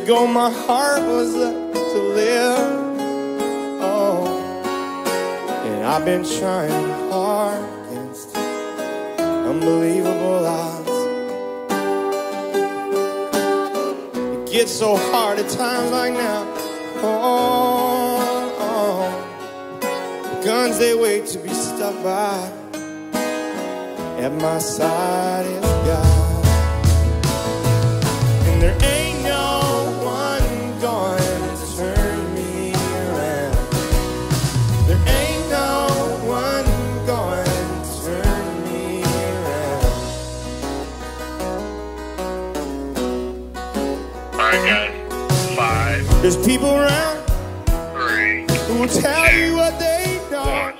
ago my heart was left to live. Oh, and I've been trying hard against unbelievable odds. It gets so hard at times like now. Oh, guns they wait to be stuck by. At my side is God, and there ain't no one going to turn me around. There ain't no one going to turn me around. I got 5. There's people around 3. who will tell you what they know,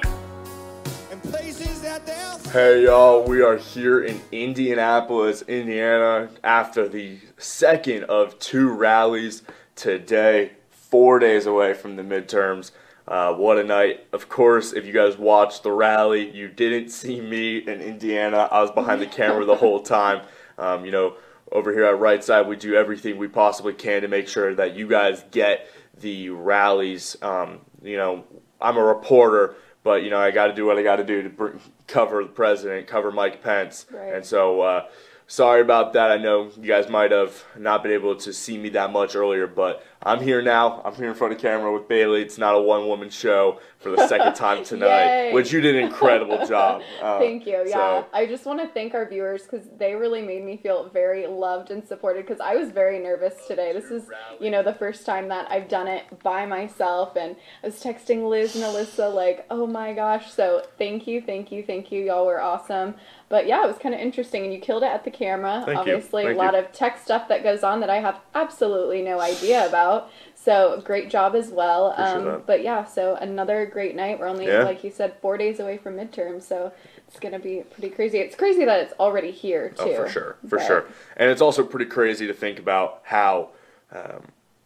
and places that they'll. Hey y'all, we are here in Indianapolis, Indiana, after the second of 2 rallies today, 4 days away from the midterms. What a night. Of course, if you guys watched the rally, you didn't see me in Indiana. I was behind the camera the whole time. You know, over here at Right Side, we do everything we possibly can to make sure that you guys get the rallies. You know, I'm a reporter, but, you know, I got to do what I got to do to cover the president, cover Mike Pence. Right. And so, sorry about that. I know you guys might have not been able to see me that much earlier, but I'm here now. I'm here in front of camera with Bailee. It's not a one-woman show for the second time tonight, which you did an incredible job. Thank you. Yeah, so. I just want to thank our viewers because they really made me feel very loved and supported because I was very nervous today. This is, you know, the first time that I've done it by myself, and I was texting Liz and Alyssa like, oh my gosh. So thank you, thank you, thank you. Y'all were awesome. But yeah, it was kind of interesting, and you killed it at the camera. Thank Obviously, you. a lot of tech stuff that goes on that I have absolutely no idea about. So great job as well. But yeah, so another great night. We're only, like you said, 4 days away from midterm, so it's going to be pretty crazy. It's crazy that it's already here, too. Oh, for sure. And it's also pretty crazy to think about how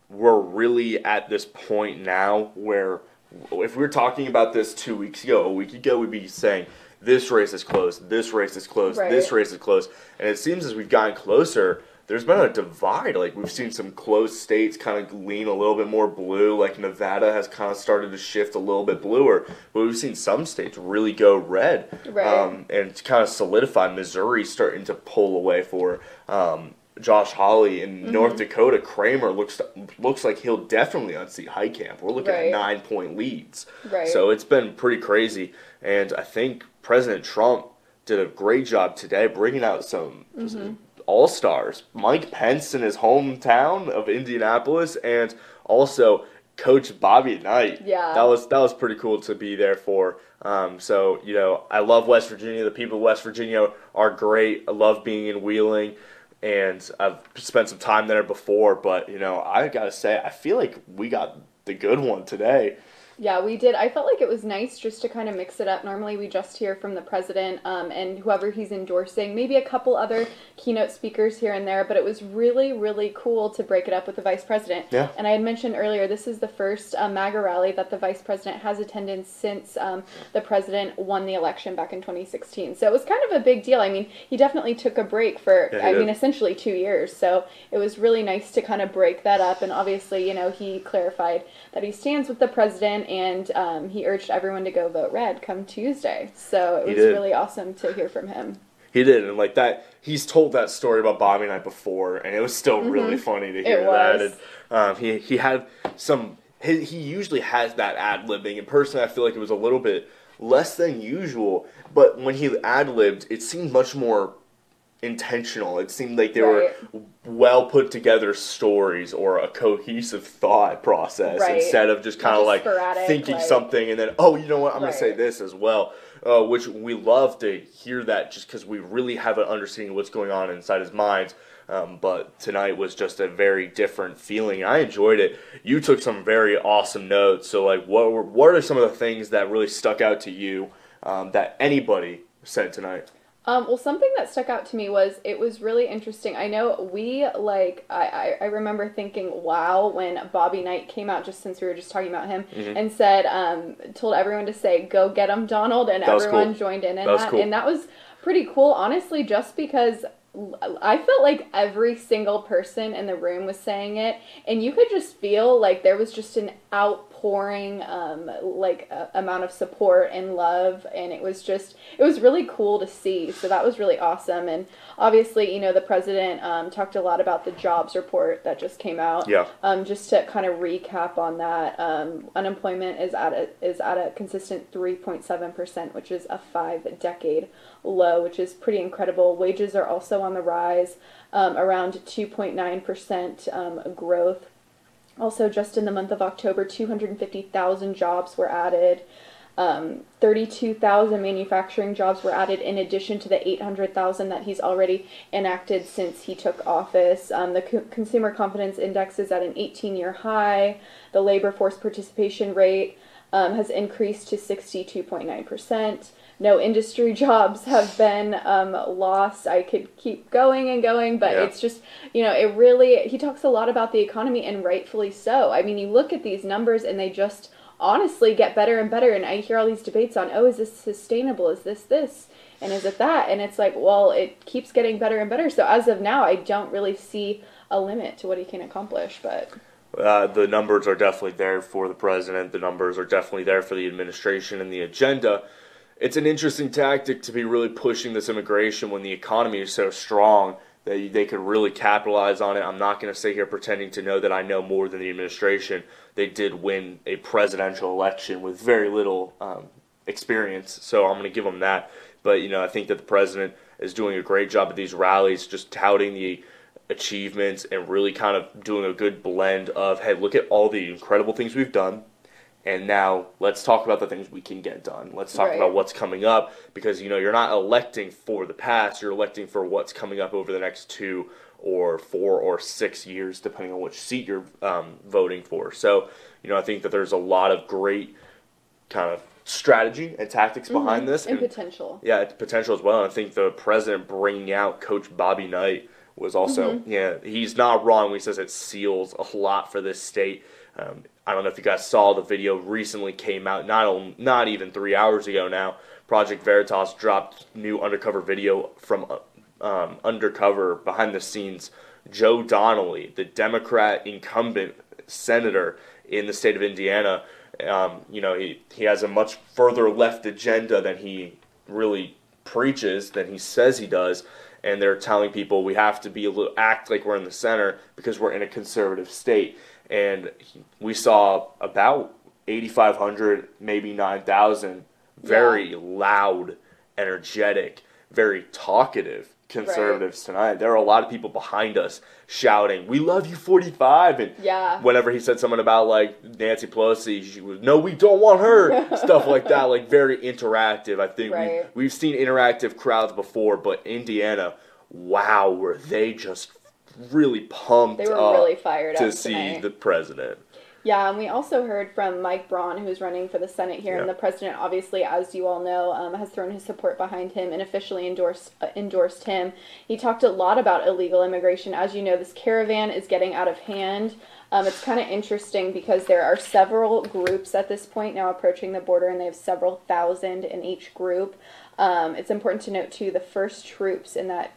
we're really at this point now where if we were talking about this 2 weeks ago, a week ago, we'd be saying, this race is close, this race is close, this race is close. And it seems as we've gotten closer, there's been a divide. Like, we've seen some close states kind of lean a little bit more blue. Like, Nevada has kind of started to shift a little bit bluer. But we've seen some states really go red. And to kind of solidify, Missouri starting to pull away for Josh Hawley. In North Dakota, Kramer looks like he'll definitely unseat Heitkamp. We're looking at 9-point leads. So it's been pretty crazy. And I think President Trump did a great job today bringing out some all-stars. Mike Pence in his hometown of Indianapolis, and also Coach Bobby Knight. Yeah. That was pretty cool to be there for. So, you know, I love West Virginia. The people of West Virginia are great. I love being in Wheeling, and I've spent some time there before. But, you know, I got to say, I feel like we got the good one today. Yeah, we did. I felt like it was nice just to kind of mix it up. Normally we just hear from the president and whoever he's endorsing, maybe a couple other keynote speakers here and there, but it was really, really cool to break it up with the vice president. Yeah. And I had mentioned earlier, this is the first MAGA rally that the vice president has attended since the president won the election back in 2016. So it was kind of a big deal. I mean, he definitely took a break for, essentially 2 years. So it was really nice to kind of break that up. And obviously, you know, he clarified that he stands with the president, and he urged everyone to go vote red come Tuesday. So it was really awesome to hear from him. He did, and like that, he's told that story about Bobby Knight before, and it was still really funny to hear that. And he had some. He usually has that ad-libbing, and personally, I feel like it was a little bit less than usual. But when he ad-libbed, it seemed much more intentional. It seemed like they were well put together stories or a cohesive thought process instead of just kind of like thinking something and then, oh, you know what, I'm going to say this as well. Which we love to hear that just because we really have an understanding of what's going on inside his mind. But tonight was just a very different feeling. I enjoyed it. You took some very awesome notes. So, like, what are some of the things that really stuck out to you that anybody said tonight? Well, something that stuck out to me was it was really interesting. I know we, like, I remember thinking, wow, when Bobby Knight came out, just since we were just talking about him, and said, told everyone to say, go get him, Donald, and everyone joined in that. And that was pretty cool, honestly, just because I felt like every single person in the room was saying it, and you could just feel like there was just an outpouring, amount of support and love, and it was really cool to see. So that was really awesome. And obviously, the president talked a lot about the jobs report that just came out. Yeah. Just to kind of recap on that, unemployment is at a consistent 3.7%, which is a 5-decade low, which is pretty incredible. Wages are also on the rise, around 2.9% growth. Also, just in the month of October, 250,000 jobs were added. 32,000 manufacturing jobs were added in addition to the 800,000 that he's already enacted since he took office. The Consumer Confidence Index is at an 18-year high. The labor force participation rate has increased to 62.9%. No industry jobs have been lost. I could keep going and going, but it's just, it really, he talks a lot about the economy, and rightfully so. I mean, you look at these numbers and they just honestly get better and better, and I hear all these debates on, is this sustainable? Is this? And is it that? And it's like, well, it keeps getting better and better. So as of now, I don't really see a limit to what he can accomplish, but... the numbers are definitely there for the president. The numbers are definitely there for the administration and the agenda. It's an interesting tactic to be really pushing this immigration when the economy is so strong that they could really capitalize on it. I'm not going to sit here pretending to know that I know more than the administration. They did win a presidential election with very little experience, so I'm going to give them that. But, I think that the president is doing a great job at these rallies, just touting the achievements and really kind of doing a good blend of, hey, look at all the incredible things we've done. And now let's talk about the things we can get done. Let's talk about what's coming up, because, you're not electing for the past. You're electing for what's coming up over the next 2 or 4 or 6 years, depending on which seat you're voting for. So, I think that there's a lot of great kind of strategy and tactics behind this. And potential. Yeah, potential as well. And I think the president bringing out Coach Bobby Knight was also, he's not wrong when he says it seals a lot for this state. I don't know if you guys saw the video recently came out, not even 3 hours ago now. Project Veritas dropped new undercover video from undercover behind the scenes. Joe Donnelly, the Democrat incumbent senator in the state of Indiana, he has a much further left agenda than he really preaches, than he says he does. And they're telling people we have to act like we're in the center because we're in a conservative state. And we saw about 8,500, maybe 9,000, very loud, energetic, very talkative conservatives tonight. There are a lot of people behind us shouting, "We love you, 45." And whenever he said something about Nancy Pelosi, she was, "No, we don't want her," stuff like that, very interactive. I think we've seen interactive crowds before, but Indiana, wow, were they just really pumped they were really fired up to see the president. Yeah, and we also heard from Mike Braun, who's running for the Senate here, and the president, obviously, as you all know, has thrown his support behind him and officially endorsed him. He talked a lot about illegal immigration. As you know, this caravan is getting out of hand. It's kind of interesting because there are several groups at this point now approaching the border, and they have several thousand in each group. It's important to note, too, the first troops in that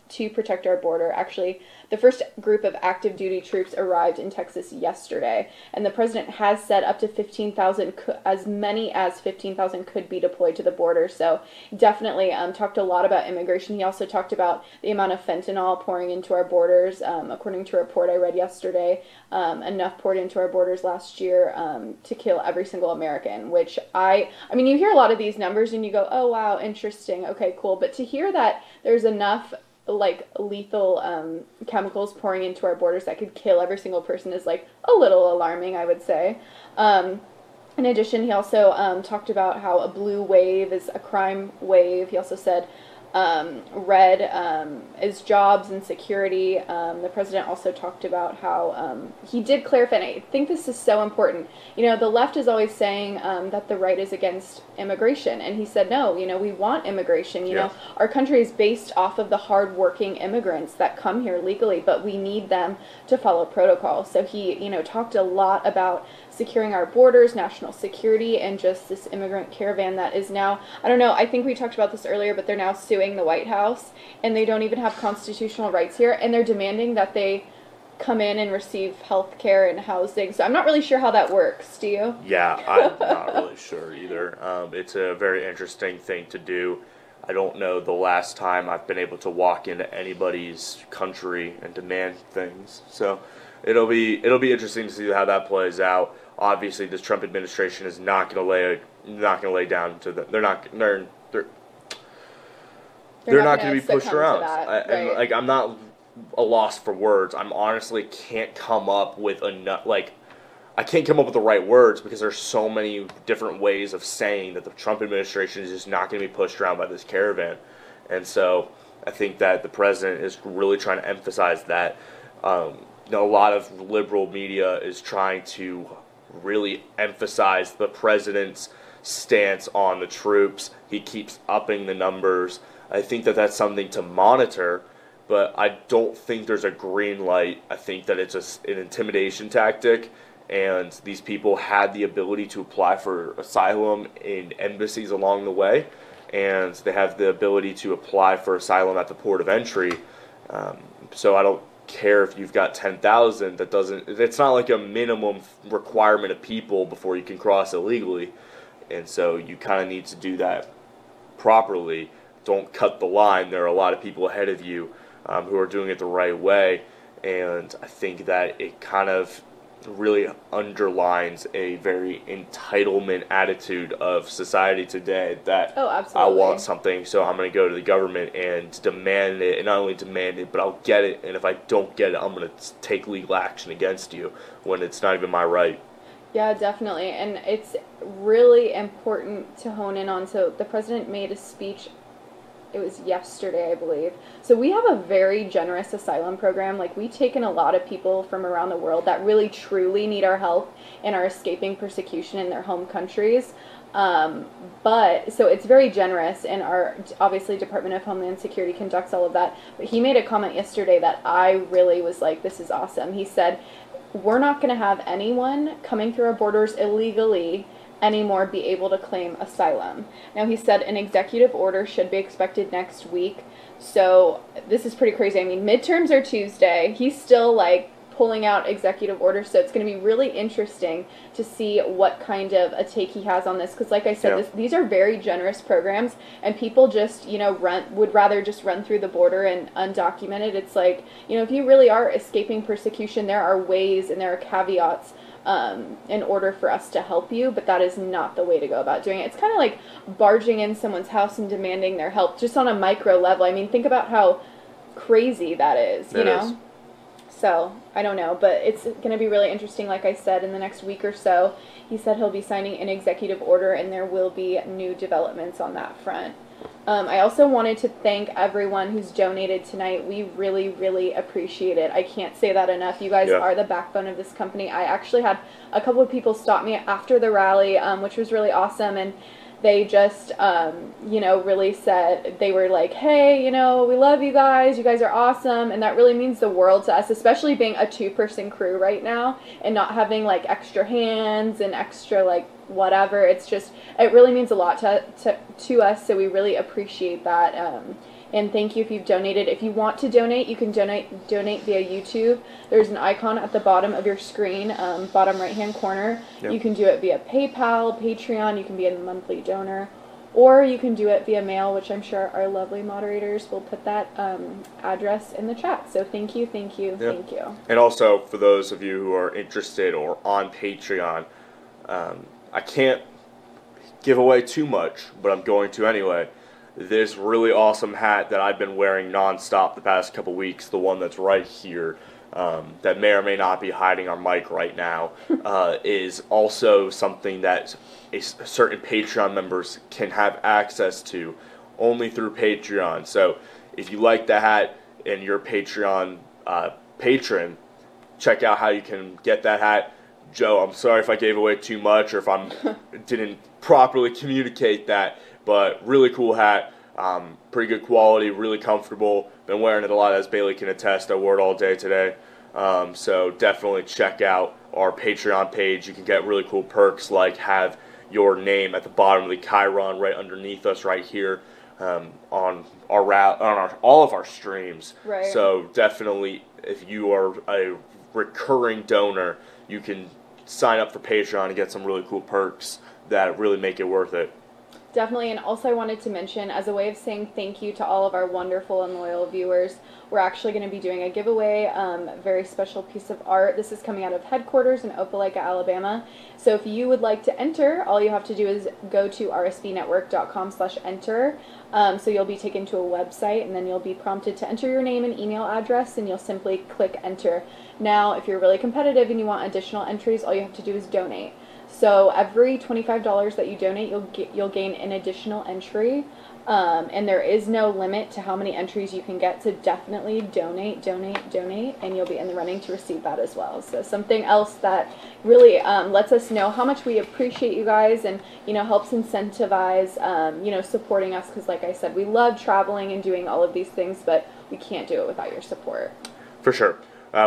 to protect our border. Actually, the first group of active duty troops arrived in Texas yesterday, and the president has said up to 15,000, as many as 15,000 could be deployed to the border. So definitely talked a lot about immigration. He also talked about the amount of fentanyl pouring into our borders. According to a report I read yesterday, enough poured into our borders last year to kill every single American, which I mean, you hear a lot of these numbers and you go, oh, wow, interesting. Okay, cool. But to hear that there's enough lethal chemicals pouring into our borders that could kill every single person is a little alarming, I would say. In addition, he also talked about how a blue wave is a crime wave. He also said red is jobs and security. The president also talked about how he did clarify, and I think this is so important. The left is always saying that the right is against immigration, and he said, no, we want immigration. Our country is based off of the hard-working immigrants that come here legally, but we need them to follow protocol. So he, talked a lot about securing our borders, national security, and just this immigrant caravan that is now, I don't know, I think we talked about this earlier, but they're now suing suing the White House, and they don't even have constitutional rights here, and they're demanding that they come in and receive health care and housing. So I'm not really sure how that works. Do you? Yeah, I'm not really sure either. It's a very interesting thing to do. I don't know the last time I've been able to walk into anybody's country and demand things. So it'll be interesting to see how that plays out. Obviously, this Trump administration is not going to lay down to the. They're not going to be pushed around. And like, I'm not a loss for words. I'm honestly can't come up with enough. Like, I can't come up with the right words because there's so many different ways of saying that the Trump administration is just not going to be pushed around by this caravan. And so I think that the president is really trying to emphasize that. A lot of liberal media is trying to really emphasize the president's stance on the troops. He keeps upping the numbers. I think that that's something to monitor, but I don't think there's a green light. I think that it's an intimidation tactic, and these people had the ability to apply for asylum in embassies along the way, and they have the ability to apply for asylum at the port of entry. So I don't care if you've got 10,000. It's not like a minimum requirement of people before you can cross illegally, and so you kind of need to do that properly. Don't cut the line. There are a lot of people ahead of you who are doing it the right way, and I think that it kind of really underlines a very entitlement attitude of society today that I want something, so I'm going to go to the government and demand it, and not only demand it, but I'll get it, and if I don't get it, I'm going to take legal action against you when it's not even my right. Yeah, definitely, and it's really important to hone in on. So the president made a speech, it was yesterday, I believe. So we have a very generous asylum program. Like, we take in a lot of people from around the world that really truly need our help and are escaping persecution in their home countries. But so it's very generous, and our obviously Department of Homeland Security conducts all of that. But he made a comment yesterday that I really was like, this is awesome. He said, we're not going to have anyone coming through our borders illegally anymore be able to claim asylum. Now, he said an executive order should be expected next week. So this is pretty crazy. I mean, midterms are Tuesday. He's still like pulling out executive orders. So it's going to be really interesting to see what kind of a take he has on this. Because like I said, these are very generous programs, and people just, would rather just run through the border and undocumented. It's like, if you really are escaping persecution, there are ways and there are caveats in order for us to help you, but that is not the way to go about doing it. It's kind of like barging in someone's house and demanding their help just on a micro level. I mean, think about how crazy that is, you know? So, I don't know, but it's going to be really interesting, like I said, in the next week or so. He said he'll be signing an executive order, and there will be new developments on that front. I also wanted to thank everyone who's donated tonight. We really, really appreciate it. I can't say that enough. You guys are the backbone of this company. I actually had a couple of people stop me after the rally, which was really awesome, and they just, really said, they were like, hey, we love you guys are awesome, and that really means the world to us, especially being a two-person crew right now, and not having, like, extra hands and extra, like, whatever. It's just, it really means a lot to us, so we really appreciate that. And thank you if you've donated. If you want to donate, you can donate via YouTube. There's an icon at the bottom of your screen, bottom right-hand corner. Yep. You can do it via PayPal, Patreon. You can be a monthly donor. Or you can do it via mail, which I'm sure our lovely moderators will put that address in the chat. So thank you, thank you, thank you. And also, for those of you who are interested or on Patreon, I can't give away too much, but I'm going to anyway. This really awesome hat that I've been wearing nonstop the past couple weeks, the one that's right here, that may or may not be hiding our mic right now, is also something that certain Patreon members can have access to only through Patreon. So if you like the hat and you're a Patreon patron, check out how you can get that hat. Joe, I'm sorry if I gave away too much or if I didn't properly communicate that, but really cool hat, pretty good quality, really comfortable. Been wearing it a lot, as Bailee can attest. I wore it all day today. So definitely check out our Patreon page. You can get really cool perks like have your name at the bottom of the chyron right underneath us right here. on all of our streams. Right. So definitely, if you are a recurring donor, you can sign up for Patreon and get some really cool perks that really make it worth it. Definitely, and also I wanted to mention, as a way of saying thank you to all of our wonderful and loyal viewers, we're actually going to be doing a giveaway, a very special piece of art. This is coming out of headquarters in Opelika, Alabama. So if you would like to enter, all you have to do is go to rsbnetwork.com/enter. So you'll be taken to a website, and then you'll be prompted to enter your name and email address, and you'll simply click enter. Now, if you're really competitive and you want additional entries, all you have to do is donate. So every $25 that you donate, you'll gain an additional entry, and there is no limit to how many entries you can get. So definitely donate, and you'll be in the running to receive that as well. So something else that really lets us know how much we appreciate you guys, and helps incentivize supporting us, because like I said, we love traveling and doing all of these things, but we can't do it without your support. For sure.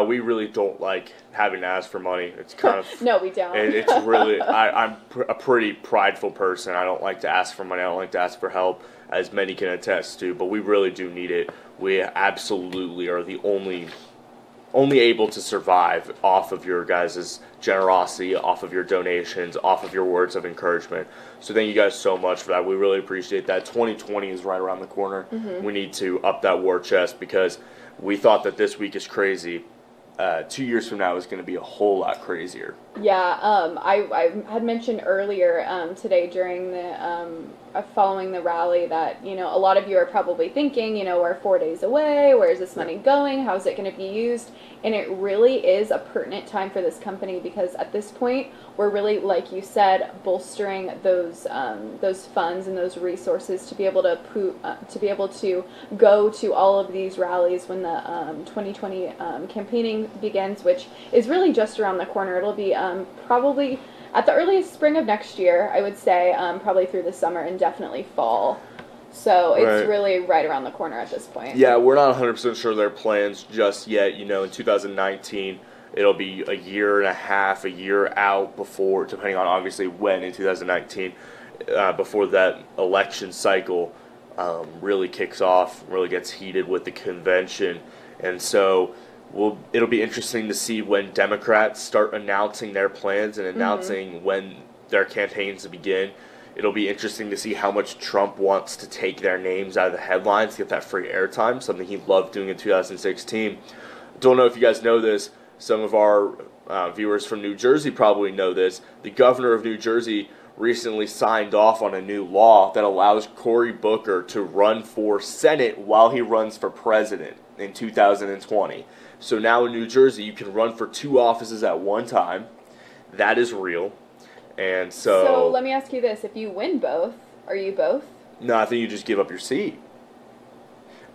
We really don't like having to ask for money. It's kind of no, we don't. It's really I'm a pretty prideful person. I don't like to ask for money. I don't like to ask for help, as many can attest to. But we really do need it. We absolutely are the only able to survive off of your guys' generosity, off of your donations, off of your words of encouragement. So thank you guys so much for that. We really appreciate that. 2020 is right around the corner. Mm-hmm. We need to up that war chest, because we thought that this week is crazy. 2 years from now is going to be a whole lot crazier. Yeah, I had mentioned earlier today during the following the rally that a lot of you are probably thinking, we're 4 days away. Where is this money going? How is it going to be used? And it really is a pertinent time for this company, because at this point we're really, like you said, bolstering those funds and those resources to be able to go to all of these rallies when the 2020 campaigning begins, which is really just around the corner. It'll be probably at the earliest spring of next year, I would say, probably through the summer and definitely fall. So it's really right around the corner at this point. Yeah, we're not 100% sure their plans just yet. In 2019, it'll be a year and a half, a year out before, depending on obviously when in 2019, before that election cycle really kicks off, really gets heated with the convention. And so it'll be interesting to see when Democrats start announcing their plans and announcing when their campaigns begin. It'll be interesting to see how much Trump wants to take their names out of the headlines to get that free airtime, something he loved doing in 2016. Don't know if you guys know this. Some of our viewers from New Jersey probably know this. The governor of New Jersey recently signed off on a new law that allows Cory Booker to run for Senate while he runs for president in 2020. So now in New Jersey, you can run for 2 offices at one time. That is real. And so let me ask you this. If you win both, are you both? No, I think you just give up your seat.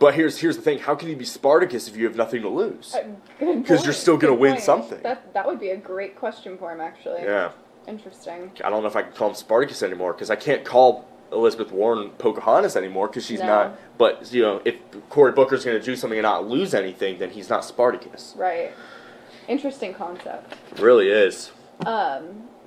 But here's the thing. How can you be Spartacus if you have nothing to lose? Because you're still going to win something. That would be a great question for him, actually. Yeah. Interesting. I don't know if I can call him Spartacus anymore, because I can't call Elizabeth Warren Pocahontas anymore, because she's not. But, if Cory Booker's going to do something and not lose anything, then he's not Spartacus. Right. Interesting concept. It really is.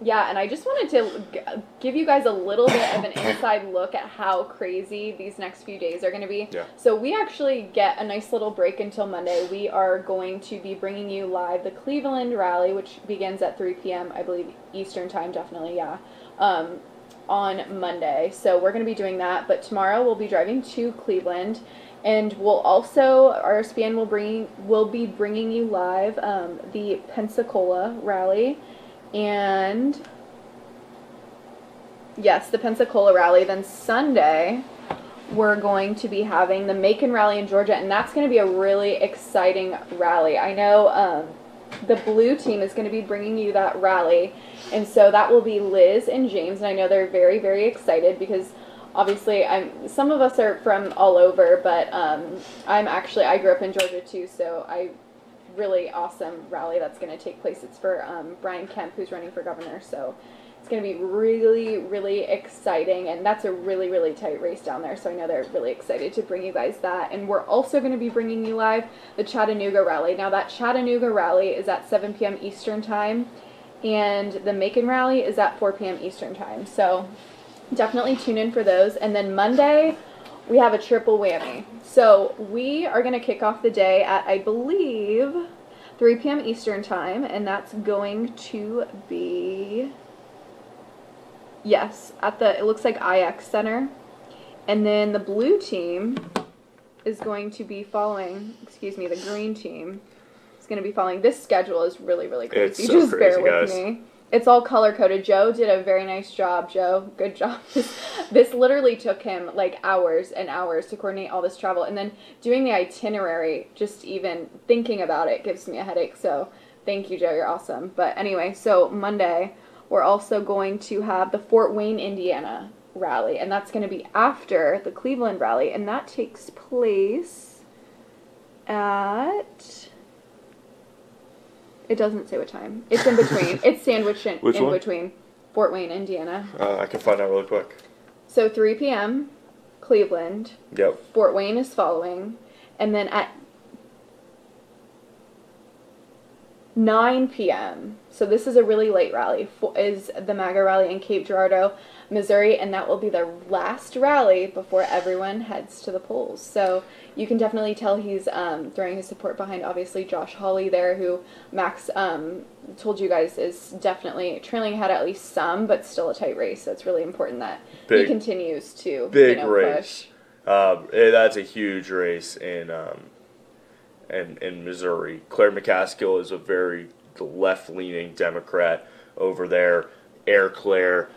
Yeah, and I just wanted to give you guys a little bit of an inside look at how crazy these next few days are going to be. Yeah. So we actually get a nice little break until Monday. We are going to be bringing you live the Cleveland rally, which begins at 3 p.m., I believe, Eastern time, definitely, yeah, on Monday. So we're going to be doing that, but tomorrow we'll be driving to Cleveland, and we'll also, RSBN will be bringing you live the Pensacola rally. And yes, the Pensacola rally. Then Sunday, we're going to be having the Macon rally in Georgia, and that's going to be a really exciting rally. I know the blue team is going to be bringing you that rally, and so that will be Liz and James, and I know they're very, very excited because obviously some of us are from all over, but I grew up in Georgia too, so really awesome rally that's going to take place. It's for Brian Kemp, who's running for governor, so it's going to be really, really exciting, and that's a really, really tight race down there, so I know they're really excited to bring you guys that. And we're also going to be bringing you live the Chattanooga rally. Now, that Chattanooga rally is at 7 p.m. Eastern time, and the Macon rally is at 4 p.m. Eastern time, so definitely tune in for those. And then Monday, we have a triple whammy. So we are going to kick off the day at, I believe, 3 p.m. Eastern time, and that's going to be, yes, at the, it looks like IX Center. And then the blue team is going to be following, the green team is going to be following. This schedule is really, really crazy. It's so Just crazy, bear with guys. me. It's all color-coded. Joe did a very nice job, Joe. Good job. This literally took him, like, hours and hours to coordinate all this travel. And then doing the itinerary, just even thinking about it gives me a headache. So thank you, Joe. You're awesome. But anyway, so Monday, we're also going to have the Fort Wayne, Indiana rally. And that's going to be after the Cleveland rally. And that takes place at... It doesn't say what time. It's in between. It's sandwiched in between Fort Wayne, Indiana. I can find out really quick. So 3 p.m., Cleveland. Yep. Fort Wayne is following. And then at 9 p.m., so this is a really late rally, is the MAGA rally in Cape Girardeau, Missouri, and that will be the last rally before everyone heads to the polls. So you can definitely tell he's throwing his support behind, obviously, Josh Hawley there, who Max told you guys is definitely trailing ahead at least some, but still a tight race. So it's really important that he continues to race. push. That's a huge race in Missouri. Claire McCaskill is a very left-leaning Democrat over there. Claire,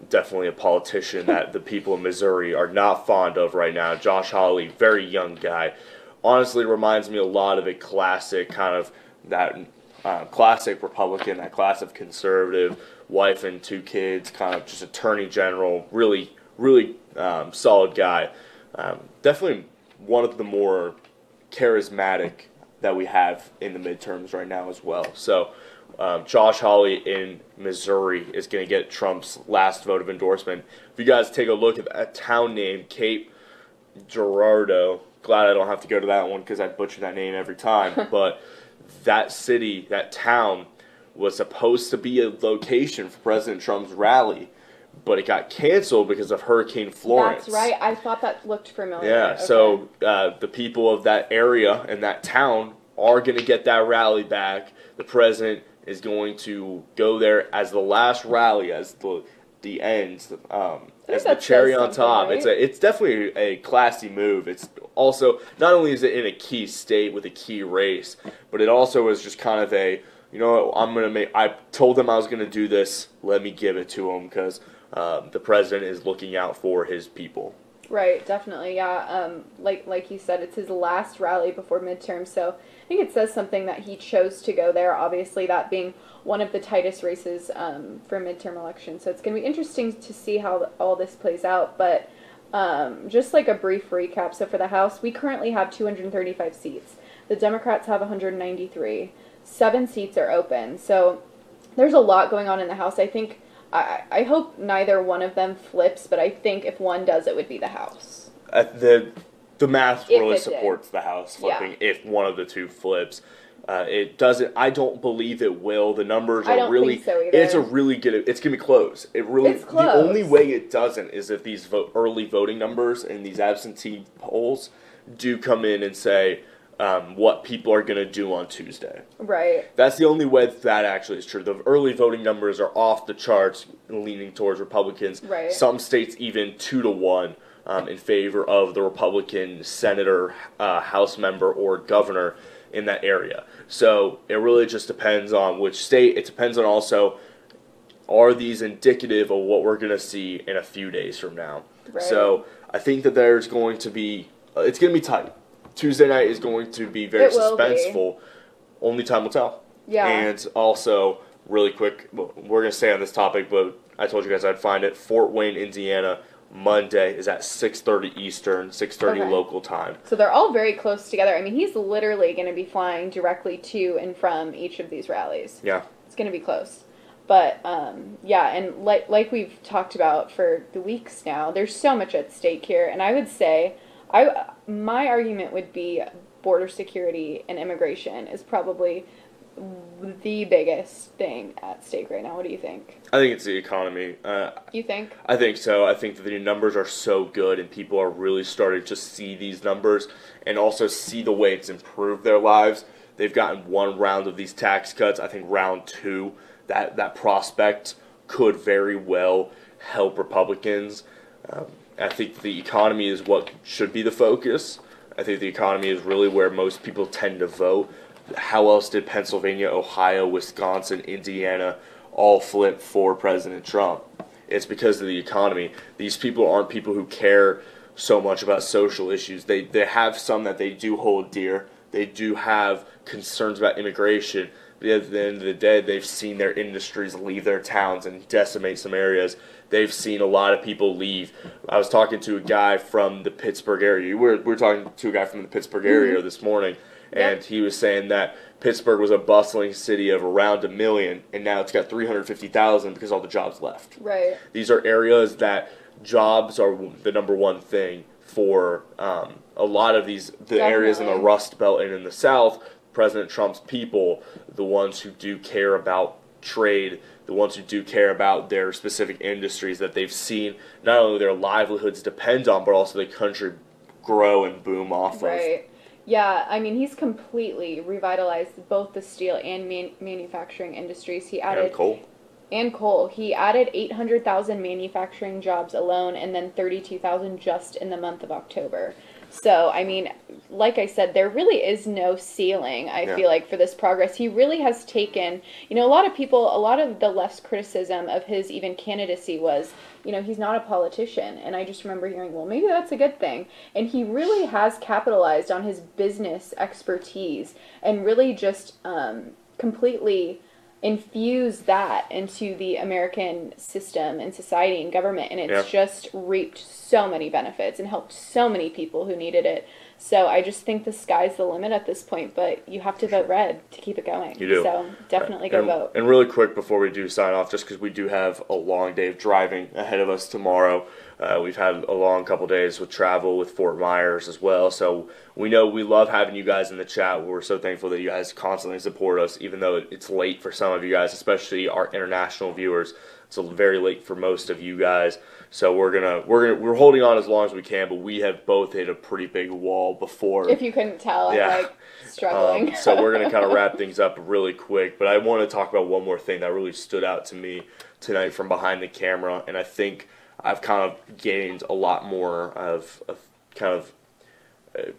definitely a politician that the people of Missouri are not fond of right now. Josh Hawley, very young guy. Honestly, reminds me a lot of a classic kind of classic Republican, that classic conservative, wife and 2 kids, kind of just attorney general, really, really solid guy. Definitely one of the more charismatic that we have in the midterms right now as well. So Josh Hawley in Missouri is going to get Trump's last vote of endorsement. If you guys take a look at a town named Cape Girardeau, glad I don't have to go to that one because I butcher that name every time, but that city, that town, was supposed to be a location for President Trump's rally, but it got canceled because of Hurricane Florence. That's right. I thought that looked familiar. Yeah, okay. So the people of that area and that town are going to get that rally back. The president is going to go there as the last rally, as the end, as the cherry on top. Right? It's definitely a classy move. It's also, not only is it in a key state with a key race, but it also is just kind of a, I told them I was going to do this, let me give it to them, because the president is looking out for his people. Right, definitely, yeah. Like you said, it's his last rally before midterm, so I think it says something that he chose to go there, obviously that being one of the tightest races for midterm elections. So it's going to be interesting to see how all this plays out, but just like a brief recap. So for the House, we currently have 235 seats. The Democrats have 193. 7 seats are open, so there's a lot going on in the House. I think I hope neither one of them flips, but I think if one does, it would be the House. The math really supports the House flipping if one of the two flips. It doesn't. I don't believe it will. The numbers are really. Think so either. It's a really good. It's gonna be close. It's close. The only way it doesn't is if these early voting numbers and these absentee polls do come in and say what people are going to do on Tuesday. Right. That's the only way that actually is true. The early voting numbers are off the charts, leaning towards Republicans. Right. Some states even 2-1 in favor of the Republican senator, House member, or governor in that area. So it really just depends on which state. It depends on also, are these indicative of what we're going to see in a few days from now? Right. So I think that there's going to be, it's going to be tight. Tuesday night is going to be very suspenseful. Only time will tell. Yeah. And also, really quick, we're going to stay on this topic, but I told you guys I'd find it. Fort Wayne, Indiana, Monday is at 6:30 Eastern, 6:30 local time. So they're all very close together. I mean, he's literally going to be flying directly to and from each of these rallies. Yeah. It's going to be close. But, yeah, and like we've talked about for the weeks now, there's so much at stake here. And I would say, my argument would be border security and immigration is probably the biggest thing at stake right now. What do you think? I think it's the economy. You think? I think so. I think that the numbers are so good, and people are really starting to see these numbers and also see the way it's improved their lives. They've gotten one round of these tax cuts. I think round two, that prospect could very well help Republicans. I think the economy is what should be the focus. I think the economy is really where most people tend to vote. How else did Pennsylvania, Ohio, Wisconsin, Indiana all flip for President Trump? It's because of the economy. These people aren't people who care so much about social issues. They have some that they do hold dear. They do have concerns about immigration. But at the end of the day, they've seen their industries leave their towns and decimate some areas. They've seen a lot of people leave. I was talking to a guy from the Pittsburgh area. We were talking to a guy from the Pittsburgh area this morning, and he was saying that Pittsburgh was a bustling city of around 1 million, and now it's got 350,000 because all the jobs left. Right. These are areas that jobs are the number one thing for a lot of the areas in the Rust Belt and in the South. President Trump's people, the ones who do care about trade, the ones who do care about their specific industries that they've seen not only their livelihoods depend on, but also the country grow and boom off of. Right. Yeah, I mean, he's completely revitalized both the steel and manufacturing industries. He added And coal. coal. He added 800,000 manufacturing jobs alone, and then 32,000 just in the month of October. So, I mean, like I said, there really is no ceiling, I feel like, for this progress. He really has taken, a lot of the left's criticism of his even candidacy was, he's not a politician. And I just remember hearing, well, maybe that's a good thing. And he really has capitalized on his business expertise and really just completely infuse that into the American system and society and government, and it's just reaped so many benefits and helped so many people who needed it. So I just think the sky's the limit at this point, but you have to vote red to keep it going. You do. So definitely go vote. And really quick before we do sign off, just because we do have a long day of driving ahead of us tomorrow. We've had a long couple days with travel with Fort Myers as well. So we know we love having you guys in the chat. We're so thankful that you guys constantly support us, even though it's late for some of you guys, especially our international viewers. It's very late for most of you guys. So we're holding on as long as we can, but we have both hit a pretty big wall before. If you couldn't tell, I'm struggling. So we're going to kind of wrap things up really quick. But I want to talk about one more thing that really stood out to me tonight from behind the camera, and I think I've kind of gained a lot more of kind of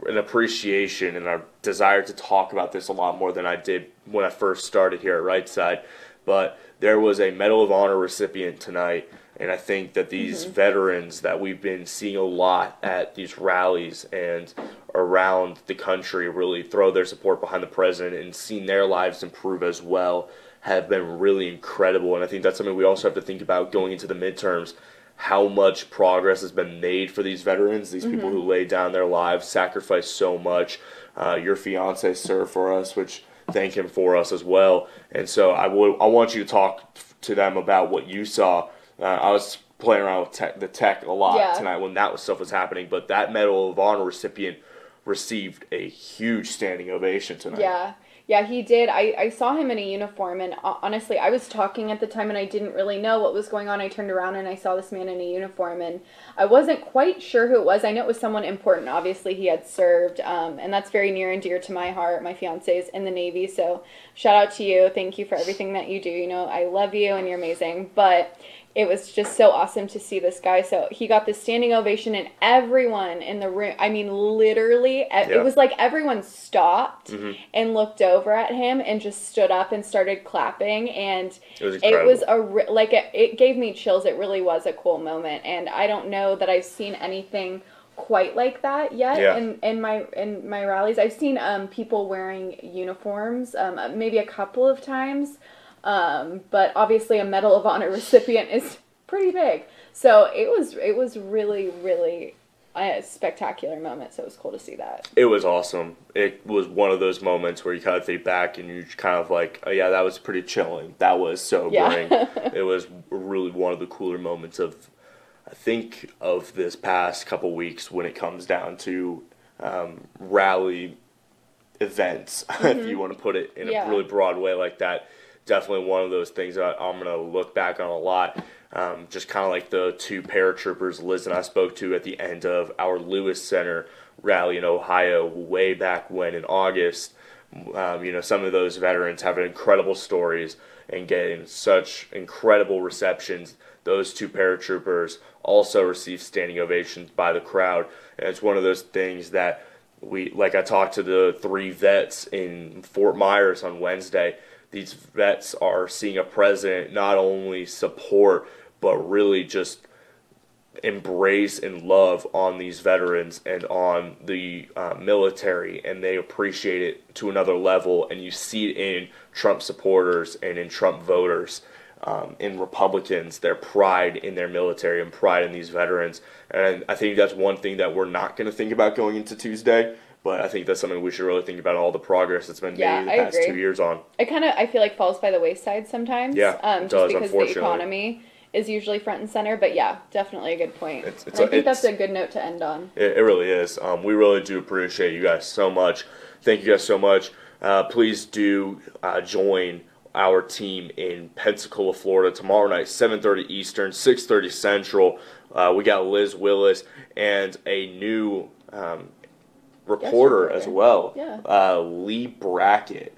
an appreciation and a desire to talk about this a lot more than I did when I first started here at Right Side. But there was a Medal of Honor recipient tonight, and I think that these veterans that we've been seeing a lot at these rallies and around the country really throw their support behind the president and seen their lives improve as well have been really incredible. And I think that's something we also have to think about going into the midterms. How much progress has been made for these veterans, these people who laid down their lives, sacrificed so much. Your fiance served for us, which thank him for us as well. And so I want you to talk to them about what you saw. I was playing around with the tech a lot tonight when that stuff was happening, but that Medal of Honor recipient received a huge standing ovation tonight. Yeah, he did. I saw him in a uniform, and honestly, I was talking at the time, and I didn't really know what was going on. I turned around, and I saw this man in a uniform, and I wasn't quite sure who it was. I know it was someone important. Obviously, he had served, and that's very near and dear to my heart. My fiancé is in the Navy, so shout out to you. Thank you for everything that you do. I love you, and you're amazing. But it was just so awesome to see this guy. So he got this standing ovation, and everyone in the room, I mean, literally, it was like everyone stopped and looked over at him and just stood up and started clapping. And it was it gave me chills. It really was a cool moment. And I don't know that I've seen anything quite like that yet in my rallies. I've seen people wearing uniforms maybe a couple of times. But obviously a Medal of Honor recipient is pretty big. So it was really, really a spectacular moment. So it was cool to see that. It was awesome. It was one of those moments where you kind of think back and you're kind of like, oh yeah, that was pretty chilling. That was sobering. It was really one of the cooler moments of this past couple weeks when it comes down to rally events, if you want to put it in a really broad way like that. Definitely one of those things that I'm going to look back on a lot. Just kind of like the two paratroopers Liz and I spoke to at the end of our Lewis Center rally in Ohio way back when in August. Some of those veterans have incredible stories and getting such incredible receptions. Those two paratroopers also received standing ovations by the crowd. And it's one of those things that I talked to the 3 vets in Fort Myers on Wednesday. These vets are seeing a president not only support, but really just embrace and love on these veterans and on the military, and they appreciate it to another level. And you see it in Trump supporters and in Trump voters, in Republicans, their pride in their military and pride in these veterans. And I think that's one thing that we're not going to think about going into Tuesday. But I think that's something we should really think about, all the progress that's been made the past 2 years on. It I feel like falls by the wayside sometimes. Yeah, it does, just because the economy is usually front and center. But yeah, definitely a good point. I think that's a good note to end on. It really is. We really do appreciate you guys so much. Thank you guys so much. Please do join our team in Pensacola, Florida tomorrow night, 7:30 Eastern, 6:30 Central. We got Liz Willis and a new reporter as well, Lee Brackett.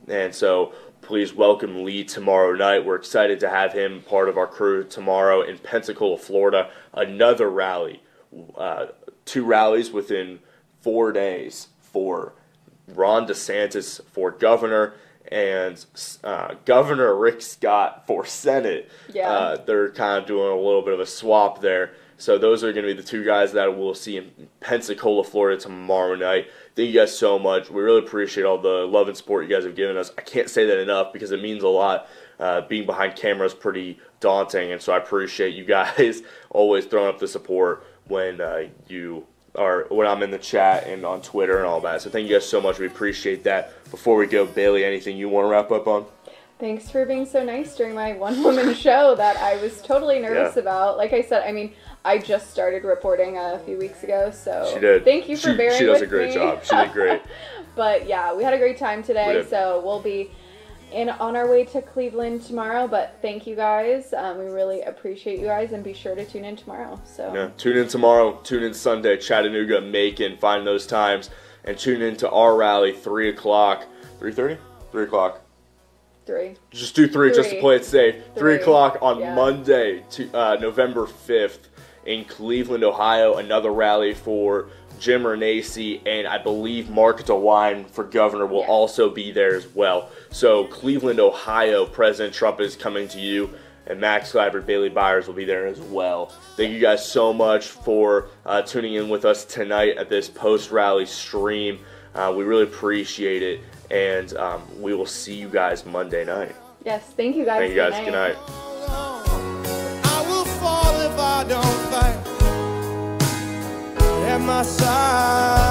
And so please welcome Lee tomorrow night. We're excited to have him part of our crew tomorrow in Pensacola, Florida. Another rally, 2 rallies within 4 days for Ron DeSantis for governor and Governor Rick Scott for Senate. They're kind of doing a little bit of a swap there. So those are going to be the 2 guys that we'll see in Pensacola, Florida tomorrow night. Thank you guys so much. We really appreciate all the love and support you guys have given us. I can't say that enough because it means a lot. Being behind camera is pretty daunting, and so I appreciate you guys always throwing up the support when when I'm in the chat and on Twitter and all that. So thank you guys so much. We appreciate that. Before we go, Bailee, anything you want to wrap up on? Thanks for being so nice during my one-woman show that I was totally nervous about. Like I said, I just started reporting a few weeks ago, so she did. Thank you for bearing with me. She does a great job. She did great. But yeah, we had a great time today, so we'll be on our way to Cleveland tomorrow. But thank you guys. We really appreciate you guys, and be sure to tune in tomorrow. So tune in tomorrow. Tune in Sunday, Chattanooga, Macon. Find those times and tune in to our rally 3 o'clock. 3:30? 3 o'clock. 3. Just do 3 just to play it safe. 3 o'clock on Monday, November 5th. In Cleveland, Ohio, another rally for Jim Renacci, and I believe Mark DeWine for governor will also be there as well. So Cleveland, Ohio, President Trump is coming to you, and Max Kleiber, Bailee, Byers will be there as well. Thank you guys so much for tuning in with us tonight at this post-rally stream. We really appreciate it, and we will see you guys Monday night. Yes, thank you guys. Thank you guys. Good night. If I don't fight at my side.